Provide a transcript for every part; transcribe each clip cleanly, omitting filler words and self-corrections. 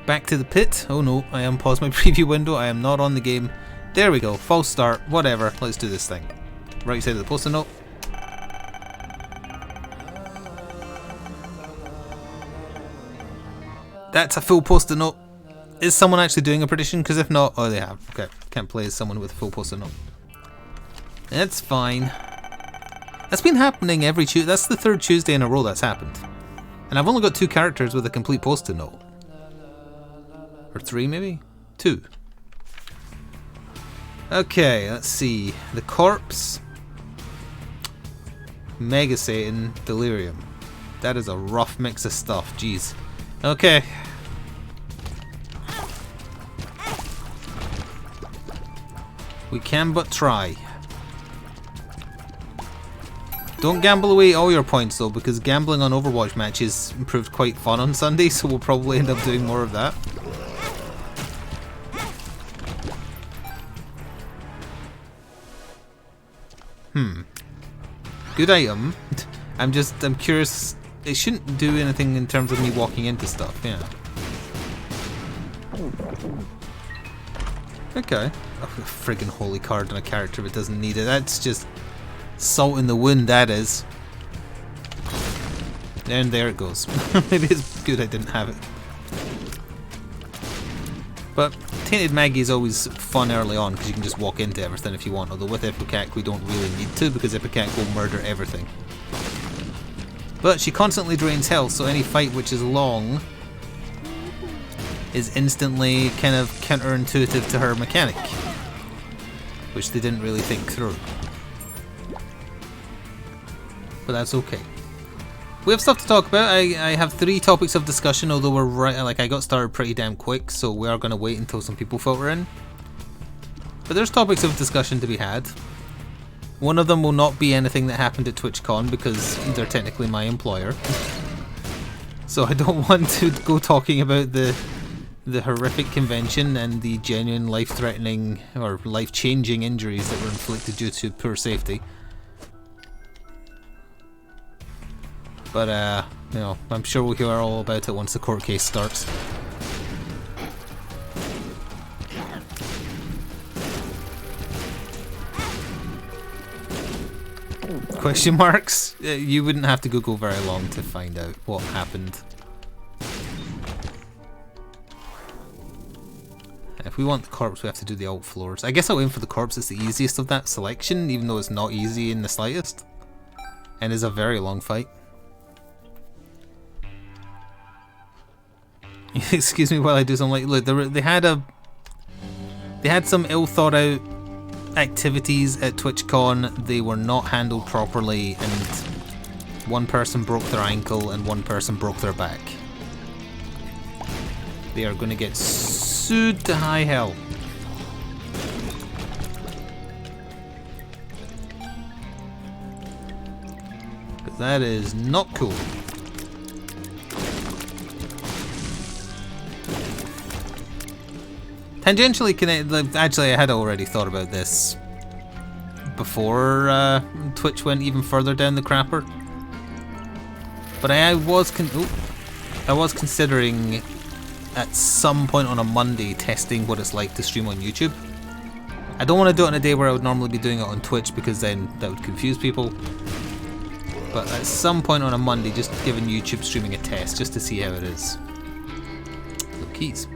Back to the pit. Oh no, I unpaused my preview window. I am not on the game. There we go. False start. Whatever. Let's do this thing. Right side of the post-it note. That's a full post-it note. Is someone actually doing a prediction? Because if not, oh, they have. Okay, can't play as someone with a full post-it note. That's fine. That's been happening every Tuesday. That's the third Tuesday in a row that's happened. And I've only got 2 characters with a complete post-it note. Or 3 maybe? 2. Okay, let's see. The Corpse. Mega Satan. Delirium. That is a rough mix of stuff. Jeez. Okay. We can but try. Don't gamble away all your points though, because gambling on Overwatch matches proved quite fun on Sunday, so we'll probably end up doing more of that. Good item. I'm curious. It shouldn't do anything in terms of me walking into stuff, yeah. Okay. Oh, a friggin' holy card on a character that doesn't need it. That's just salt in the wound, that is. And there it goes. Maybe it's good I didn't have it. But Tainted Maggie is always fun early on because you can just walk into everything if you want, although with Ipecac we don't really need to because Ipecac will murder everything. But she constantly drains health, so any fight which is long is instantly kind of counterintuitive to her mechanic, which they didn't really think through. But that's okay. We have stuff to talk about. I have 3 topics of discussion, although we're right, like I got started pretty damn quick, so we are going to wait until some people filter in. But there's topics of discussion to be had. One of them will not be anything that happened at TwitchCon because they're technically my employer. So I don't want to go talking about the horrific convention and the genuine life-threatening or life-changing injuries that were inflicted due to poor safety. But, you know, I'm sure we'll hear all about it once the court case starts. Question marks? You wouldn't have to go very long to find out what happened. If we want the corpse, we have to do the alt floors. I guess I'll aim for the corpse. It's the easiest of that selection, even though it's not easy in the slightest. And is a very long fight. Excuse me while I do something like, look, they had some ill thought out activities at TwitchCon. They were not handled properly, and one person broke their ankle and one person broke their back. They are going to get sued to high hell. Because that is not cool. Tangentially connected, actually I had already thought about this before Twitch went even further down the crapper. But I was considering at some point on a Monday testing what it's like to stream on YouTube. I don't want to do it on a day where I would normally be doing it on Twitch because then that would confuse people. But at some point on a Monday, just giving YouTube streaming a test just to see how it is. So keys.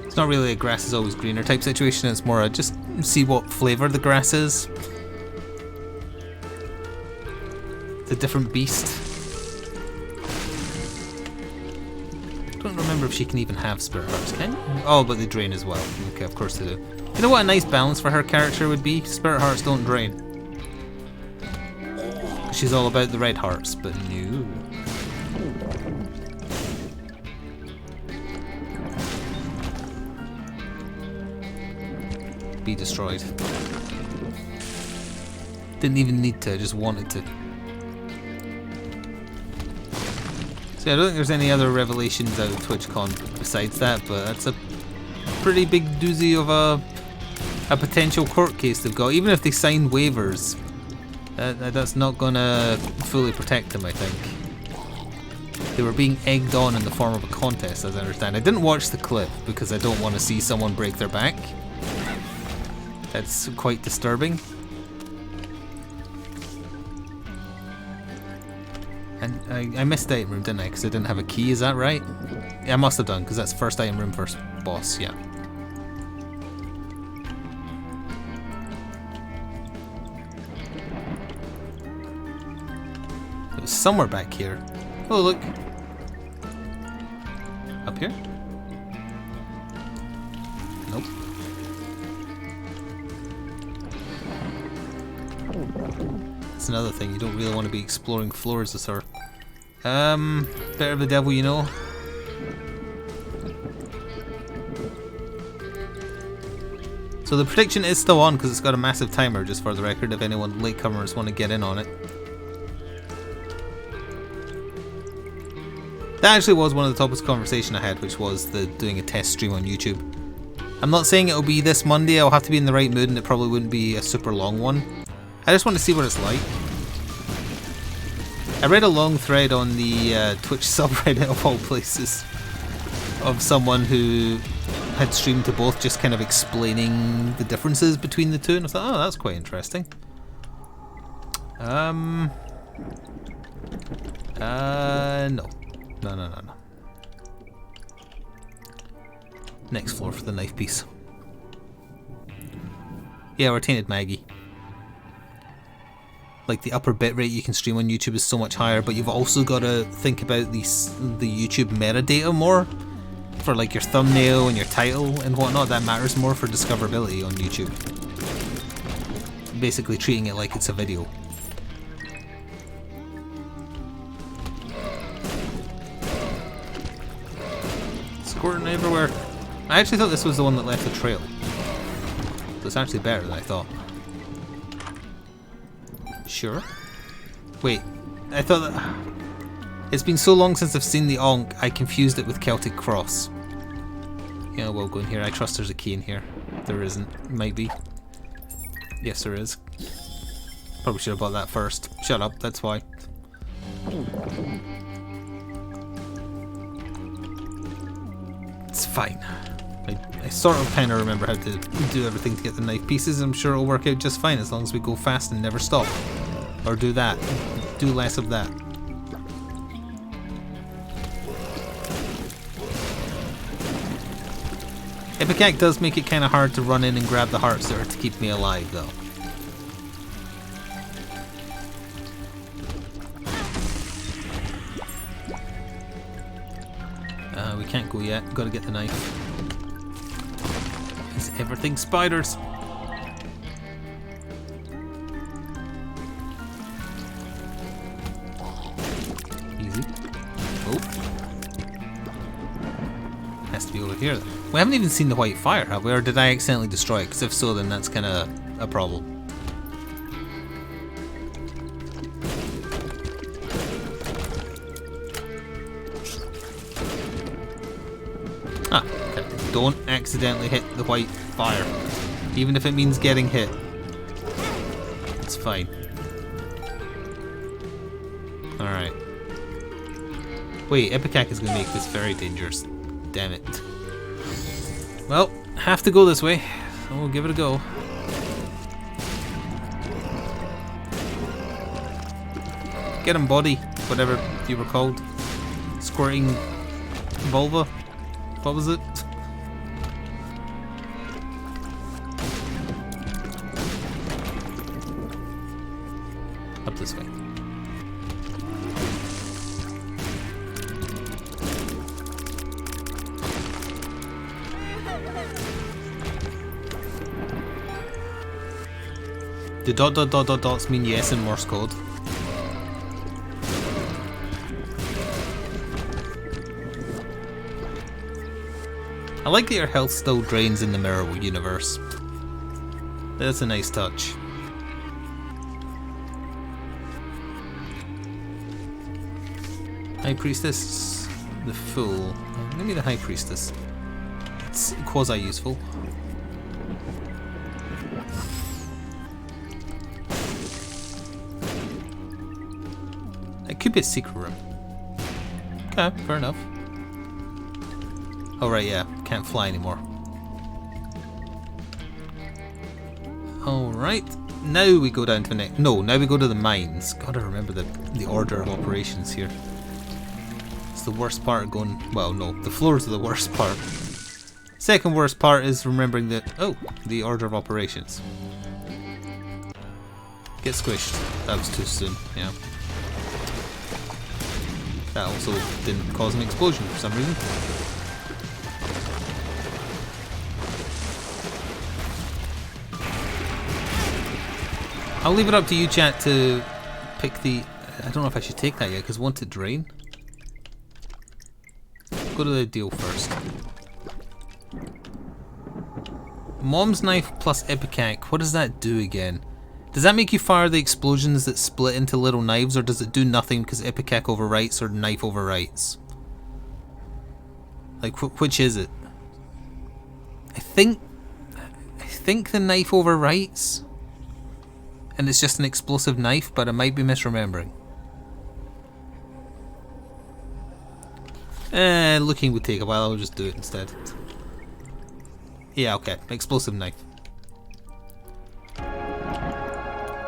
It's not really a grass is always greener type situation, it's more a just see what flavour the grass is. It's a different beast. I don't remember if she can even have Spirit Hearts, can you? Oh, but they drain as well. Okay, of course they do. You know what a nice balance for her character would be? Spirit Hearts don't drain. She's all about the red hearts, but no. Be destroyed. Didn't even need to, I just wanted to. So I don't think there's any other revelations out of TwitchCon besides that, but that's a pretty big doozy of a potential court case they've got. Even if they sign waivers, That's not gonna fully protect them, I think. They were being egged on in the form of a contest, as I understand. I didn't watch the clip because I don't want to see someone break their back. That's quite disturbing. And I missed the item room, didn't I? Because I didn't have a key, is that right? Yeah, I must have done, because that's first item room, first boss, yeah. It was somewhere back here. Oh, look. Up here? Nope. That's another thing, you don't really want to be exploring floors of sort. Better the devil you know. So the prediction is still on because it's got a massive timer, just for the record, if anyone latecomers want to get in on it. That actually was one of the topics of conversation I had, which was the doing a test stream on YouTube. I'm not saying it'll be this Monday, I'll have to be in the right mood and it probably wouldn't be a super long one. I just want to see what it's like. I read a long thread on the Twitch subreddit of all places of someone who had streamed to both, just kind of explaining the differences between the two, and I thought, oh, that's quite interesting. No. No. Next floor for the knife piece. Yeah, we're Tainted Maggie. Like, the upper bitrate you can stream on YouTube is so much higher, but you've also got to think about the YouTube metadata more. For like your thumbnail and your title and whatnot, that matters more for discoverability on YouTube. Basically treating it like it's a video. Squirting everywhere. I actually thought this was the one that left the trail. So it's actually better than I thought. Sure. Wait, I thought that... It's been so long since I've seen the Ankh, I confused it with Celtic Cross. Yeah, we'll go in here. I trust there's a key in here. There isn't. Might be. Yes, there is. Probably should have bought that first. Shut up, that's why. It's fine. I sort of kind of remember how to do everything to get the knife pieces. I'm sure it'll work out just fine as long as we go fast and never stop. Or do that. Do less of that. Ipecac does make it kind of hard to run in and grab the hearts there to keep me alive, though. We can't go yet. Gotta get the knife. Is everything spiders? Easy. Oh. Has to be over here then. We haven't even seen the white fire, have we? Or did I accidentally destroy it? Because if so, then that's kind of a problem. Ah, okay. Don't accidentally hit the white fire. Even if it means getting hit. It's fine. Alright. Wait, Ipecac is going to make this very dangerous. Damn it. Well, have to go this way. So we'll give it a go. Get him, body. Whatever you were called. Squirting vulva. What was it? Up this way. Do dots mean yes in Morse code? I like that your health still drains in the mirror universe. That's a nice touch. High Priestess, the Fool. Maybe the High Priestess. It's quasi-useful. It could be a secret room. Okay, fair enough. Oh right, yeah, can't fly anymore. Alright, now we go down to the next... No, now we go to the mines. Gotta remember the order of operations here. It's the worst part of going... Well, no, the floors are the worst part. Second worst part is remembering that... Oh, the order of operations. Get squished. That was too soon, yeah. That also didn't cause an explosion for some reason. I'll leave it up to you, chat, to pick the... I don't know if I should take that yet, because won't it drain? Go to the deal first. Mom's knife plus Ipecac. What does that do again? Does that make you fire the explosions that split into little knives, or does it do nothing because Ipecac overwrites or knife overwrites? Like, which is it? I think the knife overwrites, and it's just an explosive knife, but I might be misremembering. Looking would take a while. I'll just do it instead. Yeah, okay. Explosive knife.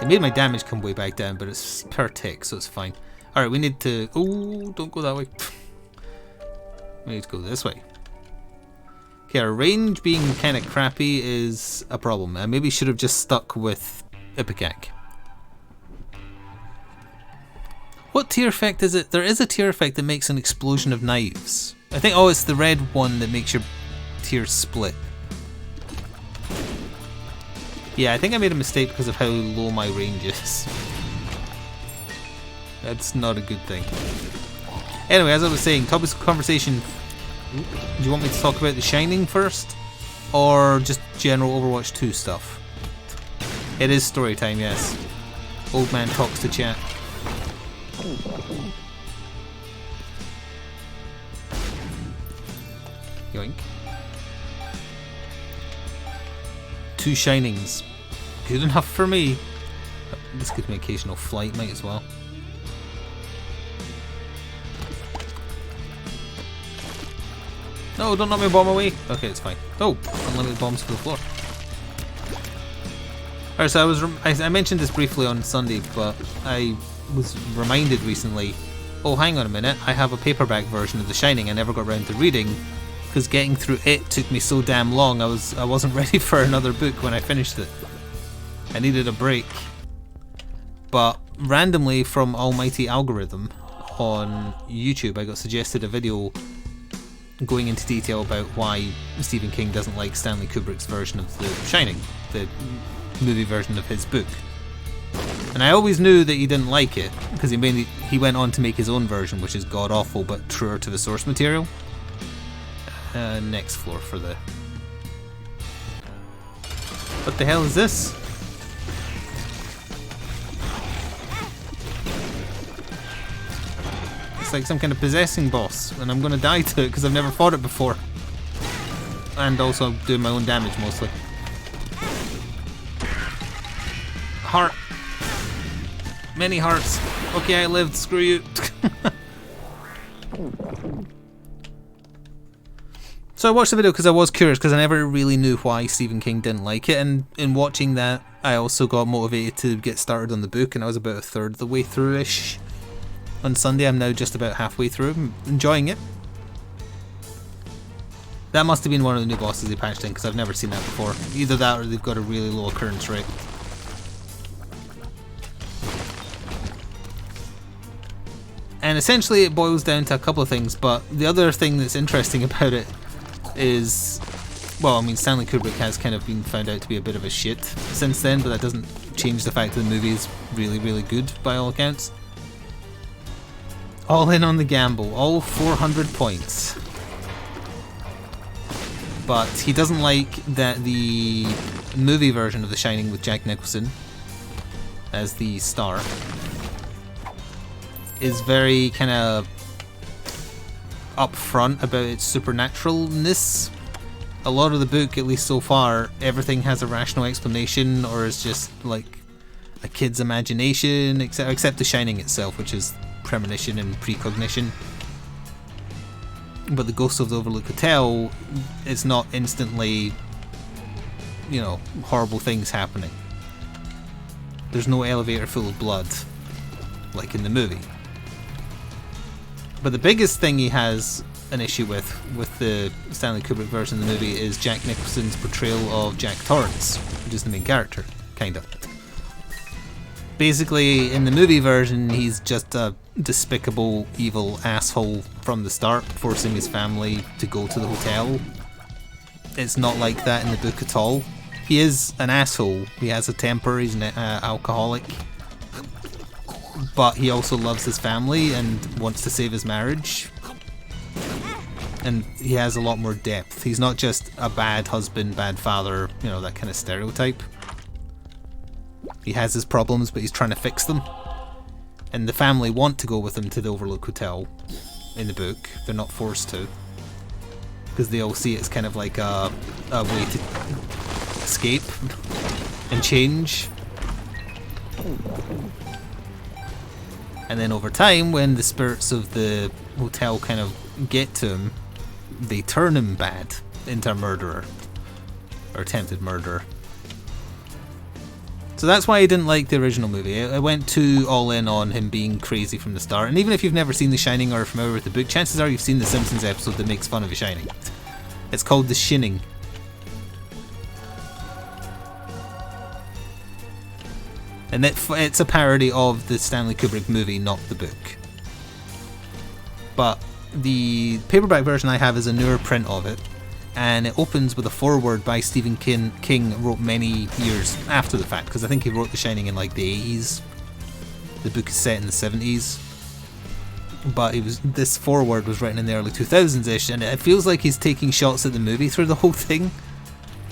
It made my damage come way back down, but it's per tick, so it's fine. Alright, we need to... Oh, don't go that way. We need to go this way. Okay, our range being kind of crappy is a problem. I maybe should have just stuck with Ipecac. What tier effect is it? There is a tier effect that makes an explosion of knives. I think, oh, it's the red one that makes your tiers split. Yeah, I think I made a mistake because of how low my range is. That's not a good thing. Anyway, as I was saying, topics of conversation. Do you want me to talk about The Shining first? Or just general Overwatch 2 stuff? It is story time, yes. Old man talks to chat. Yoink. 2 Shinings. Good enough for me. This gives me occasional flight, might as well. No, don't knock my bomb away. Okay, it's fine. Oh, unlimited bombs for the floor. Alright, so I mentioned this briefly on Sunday, but I was reminded recently, oh, hang on a minute, I have a paperback version of The Shining I never got around to reading, because getting through it took me so damn long. I wasn't ready for another book when I finished it. I needed a break. But randomly from Almighty Algorithm on YouTube, I got suggested a video going into detail about why Stephen King doesn't like Stanley Kubrick's version of The Shining, the movie version of his book. And I always knew that he didn't like it, because he went on to make his own version, which is god-awful but truer to the source material. Next floor for the... What the hell is this? It's like some kind of possessing boss, and I'm gonna die to it because I've never fought it before. And also I'm doing my own damage mostly. Heart. Many hearts. Okay, I lived, screw you. So I watched the video because I was curious, because I never really knew why Stephen King didn't like it, and in watching that I also got motivated to get started on the book, and I was about a third of the way through-ish. On Sunday I'm now just about halfway through. I'm enjoying it. That must have been one of the new bosses they patched in, because I've never seen that before. Either that or they've got a really low occurrence rate. And essentially it boils down to a couple of things, but the other thing that's interesting about it is, well, I mean, Stanley Kubrick has kind of been found out to be a bit of a shit since then, but that doesn't change the fact that the movie is really, really good by all accounts. All in on the gamble, all 400 points. But he doesn't like that the movie version of The Shining with Jack Nicholson as the star is very kind of upfront about its supernaturalness. A lot of the book, at least so far, everything has a rational explanation, or is just like a kid's imagination, except The Shining itself, which is premonition and precognition. But the Ghost of the Overlook Hotel is not instantly, you know, horrible things happening. There's no elevator full of blood, like in the movie. But the biggest thing he has an issue with the Stanley Kubrick version of the movie is Jack Nicholson's portrayal of Jack Torrance, which is the main character, kinda. Basically, in the movie version, he's just a despicable, evil asshole from the start, forcing his family to go to the hotel. It's not like that in the book at all. He is an asshole. He has a temper. He's an alcoholic. But he also loves his family and wants to save his marriage. And he has a lot more depth. He's not just a bad husband, bad father, you know, that kind of stereotype. He has his problems, but he's trying to fix them. And the family want to go with him to the Overlook Hotel in the book. They're not forced to. Because they all see it as kind of like a way to escape and change. And then over time, when the spirits of the hotel kind of get to him, they turn him bad into a murderer. Or attempted murderer. So that's why I didn't like the original movie. I went too all in on him being crazy from the start. And even if you've never seen The Shining or are familiar with the book, chances are you've seen the Simpsons episode that makes fun of The Shining. It's called The Shinning. And it's a parody of the Stanley Kubrick movie, not the book. But the paperback version I have is a newer print of it. And it opens with a foreword by Stephen King wrote many years after the fact, because I think he wrote The Shining in like the 80s. The book is set in the 70s. But this foreword was written in the early 2000s-ish, and it feels like he's taking shots at the movie through the whole thing.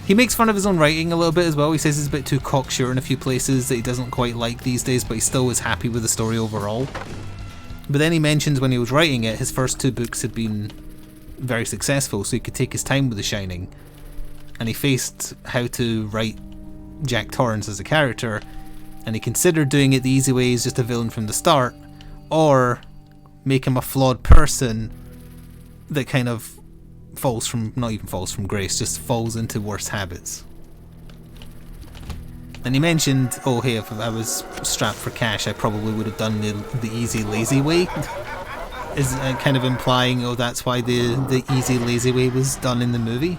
He makes fun of his own writing a little bit as well. He says he's a bit too cocksure in a few places that he doesn't quite like these days, but he still is happy with the story overall. But then he mentions when he was writing it, his first two books had been very successful, so he could take his time with The Shining. And he faced how to write Jack Torrance as a character, and he considered doing it the easy way, he's just a villain from the start, or make him a flawed person that kind of falls from, not even falls from grace, just falls into worse habits. And he mentioned, oh hey, if I was strapped for cash, I probably would have done the easy, lazy way. Is kind of implying, oh, that's why the easy, lazy way was done in the movie.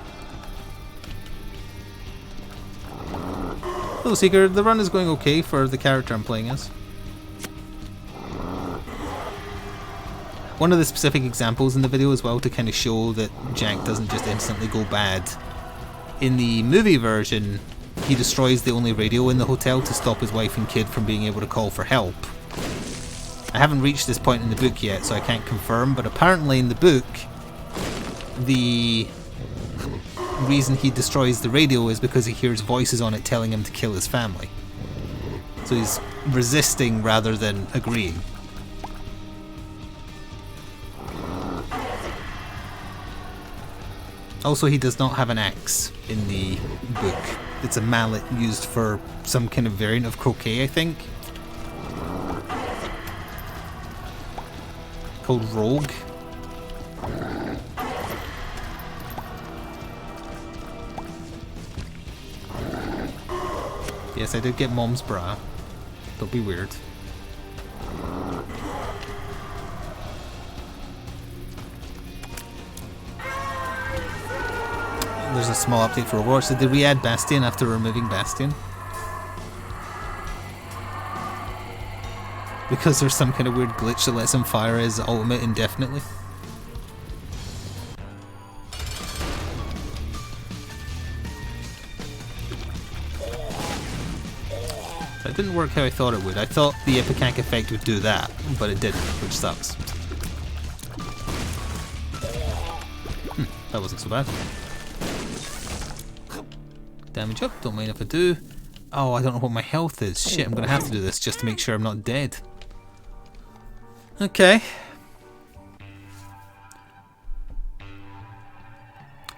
Hello, Seeker. The run is going okay for the character I'm playing as. One of the specific examples in the video as well to kind of show that Jack doesn't just instantly go bad. In the movie version, he destroys the only radio in the hotel to stop his wife and kid from being able to call for help. I haven't reached this point in the book yet, so I can't confirm, but apparently in the book, the reason he destroys the radio is because he hears voices on it telling him to kill his family. So he's resisting rather than agreeing. Also, he does not have an axe in the book. It's a mallet used for some kind of variant of croquet, I think. Called Rogue. Yes, I did get Mom's bra. Don't be weird. There's a small update for Overwatch. So did we add Bastion after removing Bastion? Because there's some kind of weird glitch that lets him fire his ultimate indefinitely. That didn't work how I thought it would. I thought the Ipecac effect would do that, but it didn't, which sucks. That wasn't so bad. Damage up, don't mind if I do. Oh, I don't know what my health is. Shit, I'm gonna have to do this just to make sure I'm not dead. Okay.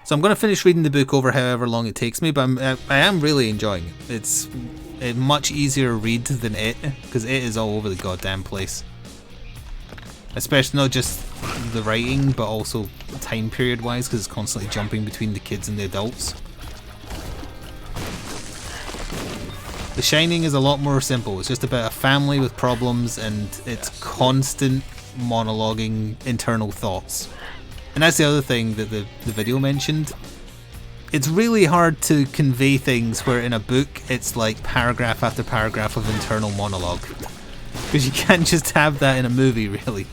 So I'm gonna finish reading the book over however long it takes me, but I am really enjoying it. It's a much easier read than it, because it is all over the goddamn place. Especially not just the writing, but also time period wise, because it's constantly jumping between the kids and the adults. The Shining is a lot more simple. It's just about a family with problems and it's constant monologuing internal thoughts. And that's the other thing that the video mentioned. It's really hard to convey things where in a book it's like paragraph after paragraph of internal monologue. Because you can't just have that in a movie, really.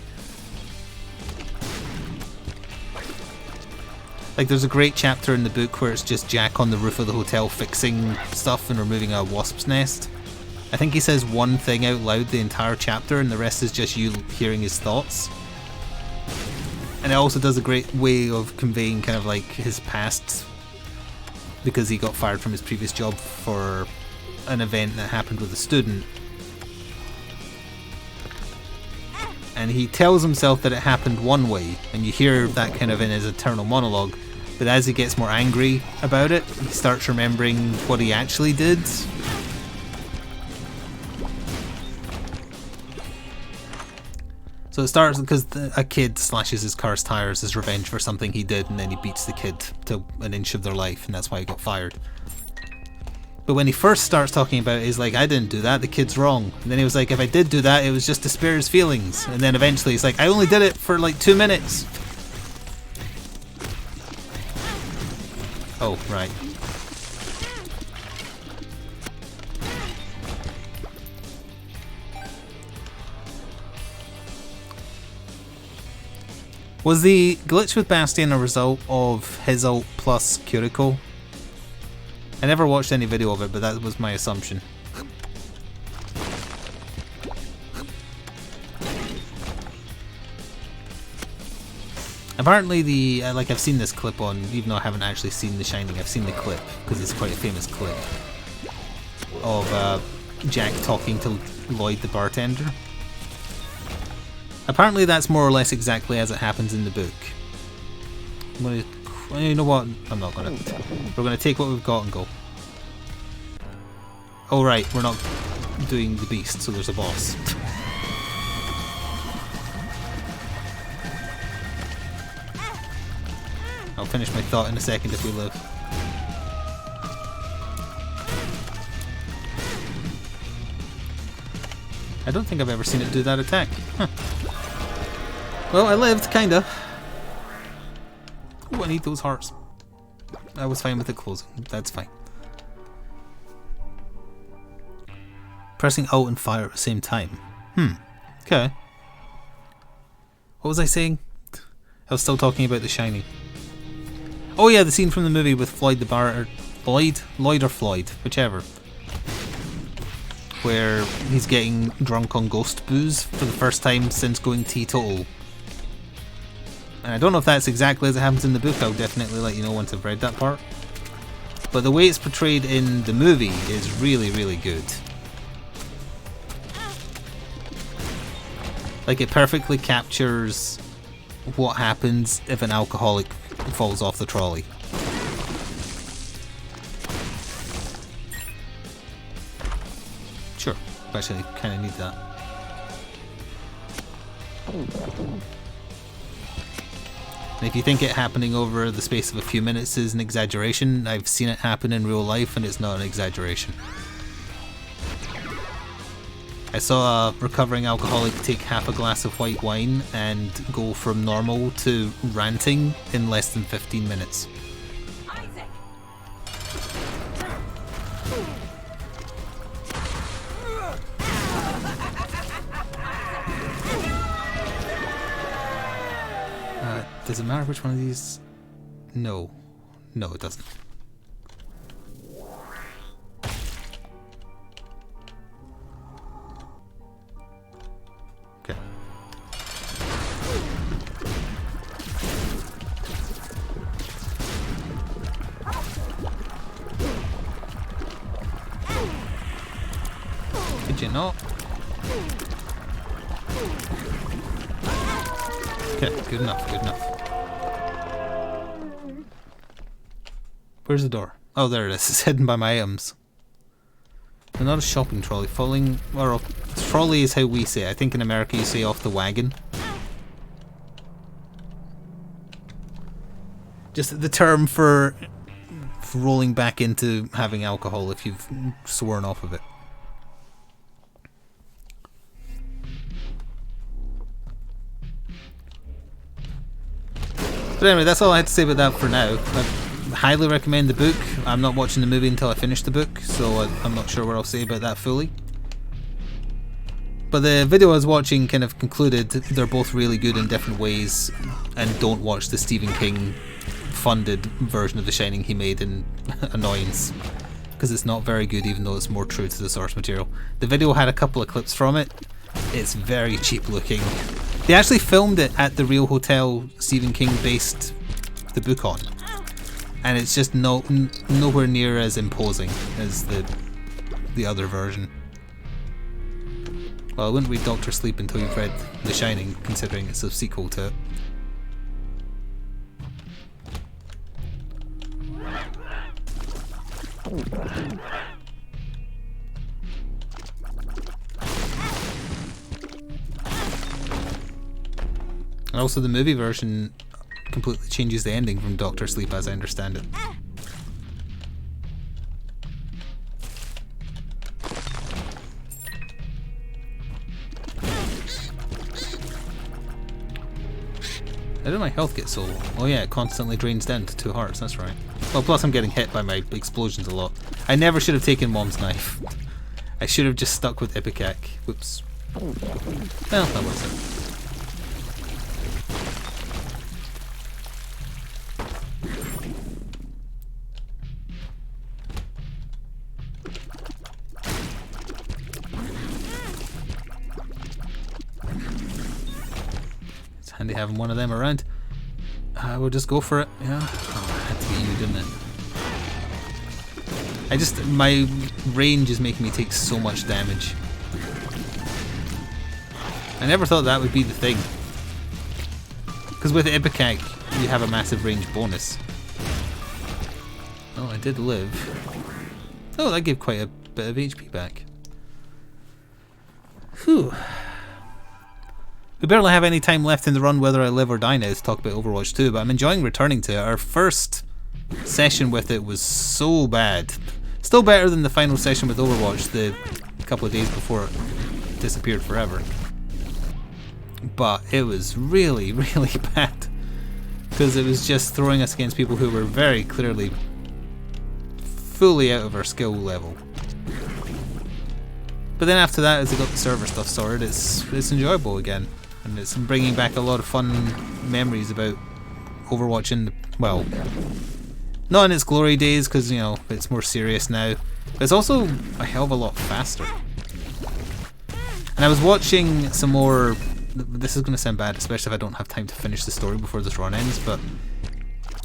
Like, there's a great chapter in the book where it's just Jack on the roof of the hotel fixing stuff and removing a wasp's nest. I think he says one thing out loud the entire chapter and the rest is just you hearing his thoughts. And it also does a great way of conveying kind of like his past, because he got fired from his previous job for an event that happened with a student. And he tells himself that it happened one way, and you hear that kind of in his internal monologue. But as he gets more angry about it, he starts remembering what he actually did. So it starts because a kid slashes his car's tires as revenge for something he did, and then he beats the kid to an inch of their life, and that's why he got fired. But when he first starts talking about it, he's like, I didn't do that, the kid's wrong. And then he was like, if I did do that, it was just to spare his feelings. And then eventually he's like, I only did it for like 2 minutes. Oh, right. Was the glitch with Bastion a result of his ult plus Curicó? I never watched any video of it, but that was my assumption. Apparently like I've seen this clip on, even though I haven't actually seen The Shining, I've seen the clip, because it's quite a famous clip, of Jack talking to Lloyd the bartender. Apparently that's more or less exactly as it happens in the book. You know what? I'm not gonna. We're gonna take what we've got and go. Oh right, we're not doing the beast, so there's a boss. I'll finish my thought in a second if we live. I don't think I've ever seen it do that attack. Huh. Well, I lived, kinda. Ooh, I need those hearts. I was fine with it closing. That's fine. Pressing Alt and fire at the same time. Okay. What was I saying? I was still talking about The Shining. Oh yeah, the scene from the movie with Floyd the Lloyd or Floyd, whichever. Where he's getting drunk on ghost booze for the first time since going teetotal. And I don't know if that's exactly as it happens in the book, I'll definitely let you know once I've read that part. But the way it's portrayed in the movie is really, really good. Like, it perfectly captures what happens if an alcoholic falls off the trolley. Sure, actually kind of need that. And if you think it happening over the space of a few minutes is an exaggeration, I've seen it happen in real life and it's not an exaggeration. I saw a recovering alcoholic take half a glass of white wine and go from normal to ranting in less than 15 minutes. Does it matter which one of these? No. No, it doesn't. Okay. Did you not? Okay, good enough, good enough. Where's the door? Oh, there it is. It's hidden by my items. They're not a shopping trolley. Falling, or trolley is how we say it. I think in America you say off the wagon. Just the term for rolling back into having alcohol if you've sworn off of it. But anyway, that's all I had to say about that for now. I highly recommend the book. I'm not watching the movie until I finish the book, so I'm not sure what I'll say about that fully. But the video I was watching kind of concluded they're both really good in different ways, and don't watch the Stephen King funded version of The Shining he made in Annoyance, because it's not very good even though it's more true to the source material. The video had a couple of clips from it. It's very cheap looking. They actually filmed it at the real hotel Stephen King based the book on, and it's just nowhere near as imposing as the other version. Well, I wouldn't read Doctor Sleep until you've read The Shining, considering it's a sequel to it. And also the movie version completely changes the ending from Doctor Sleep as I understand it. How did my health get so low? Oh yeah, it constantly drains down to 2 hearts, that's right. Well, plus I'm getting hit by my explosions a lot. I never should have taken Mom's knife. I should have just stuck with Ipecac. Whoops. Well, that was it. It's handy having one of them around. We'll just go for it. Yeah. Oh, it had to be you, didn't it? My range is making me take so much damage. I never thought that would be the thing. Because with Ipecac, you have a massive range bonus. Oh, I did live. Oh, that gave quite a bit of HP back. Whew. We barely have any time left in the run whether I live or die now to talk about Overwatch 2, but I'm enjoying returning to it. Our first session with it was so bad. Still better than the final session with Overwatch the couple of days before it disappeared forever. But it was really, really bad. Because it was just throwing us against people who were very clearly fully out of our skill level. But then after that, as I got the server stuff sorted, it's enjoyable again. And it's bringing back a lot of fun memories about Overwatch in the, well, not in its glory days, because, you know, it's more serious now. But it's also a hell of a lot faster. And I was watching some more, this is going to sound bad, especially if I don't have time to finish the story before this run ends, but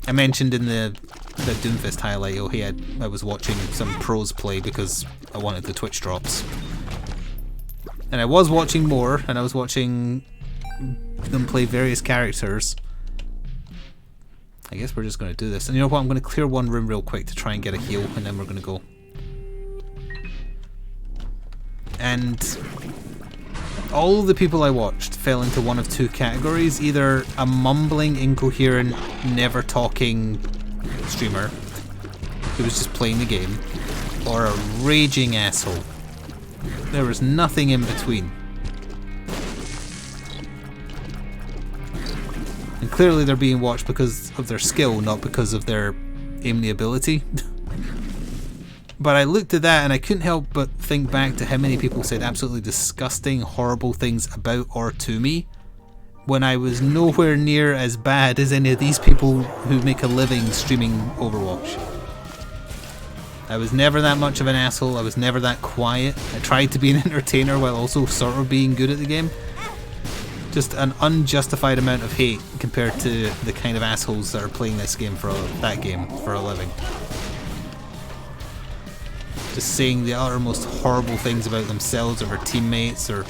I mentioned in the Doomfist highlight, oh hey, I was watching some pros play because I wanted the Twitch drops. And I was watching more, and I was watching them play various characters. I guess we're just going to do this. And you know what, I'm going to clear one room real quick to try and get a heal, and then we're going to go. And all the people I watched fell into one of two categories. Either a mumbling, incoherent, never talking streamer who was just playing the game, or a raging asshole. There was nothing in between. And clearly they're being watched because of their skill, not because of their amiability. But I looked at that and I couldn't help but think back to how many people said absolutely disgusting, horrible things about or to me when I was nowhere near as bad as any of these people who make a living streaming Overwatch. I was never that much of an asshole, I was never that quiet. I tried to be an entertainer while also sort of being good at the game. Just an unjustified amount of hate compared to the kind of assholes that are playing this game for a living. Just saying the uttermost horrible things about themselves or their teammates, or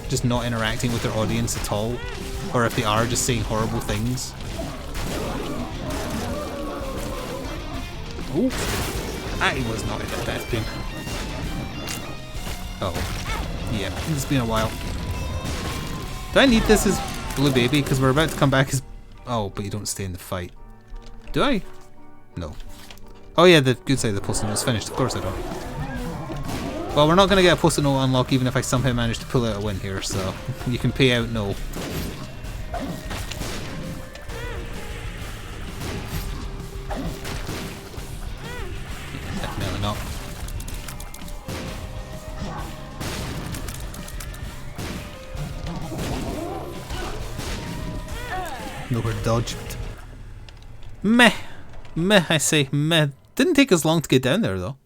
just not interacting with their audience at all, or if they are, just saying horrible things. Oh, I was not in the best game. Oh, yeah, it's been a while. Do I need this as Blue Baby? Because we're about to come back as... Oh, but you don't stay in the fight. Do I? No. Oh yeah, the good side of the post-it note is finished. Of course I don't. Well, we're not going to get a post-it note unlock even if I somehow manage to pull out a win here, so you can pay out no. Definitely not. Nowhere to dodge. Meh. Meh, I say. Meh. Didn't take us long to get down there, though.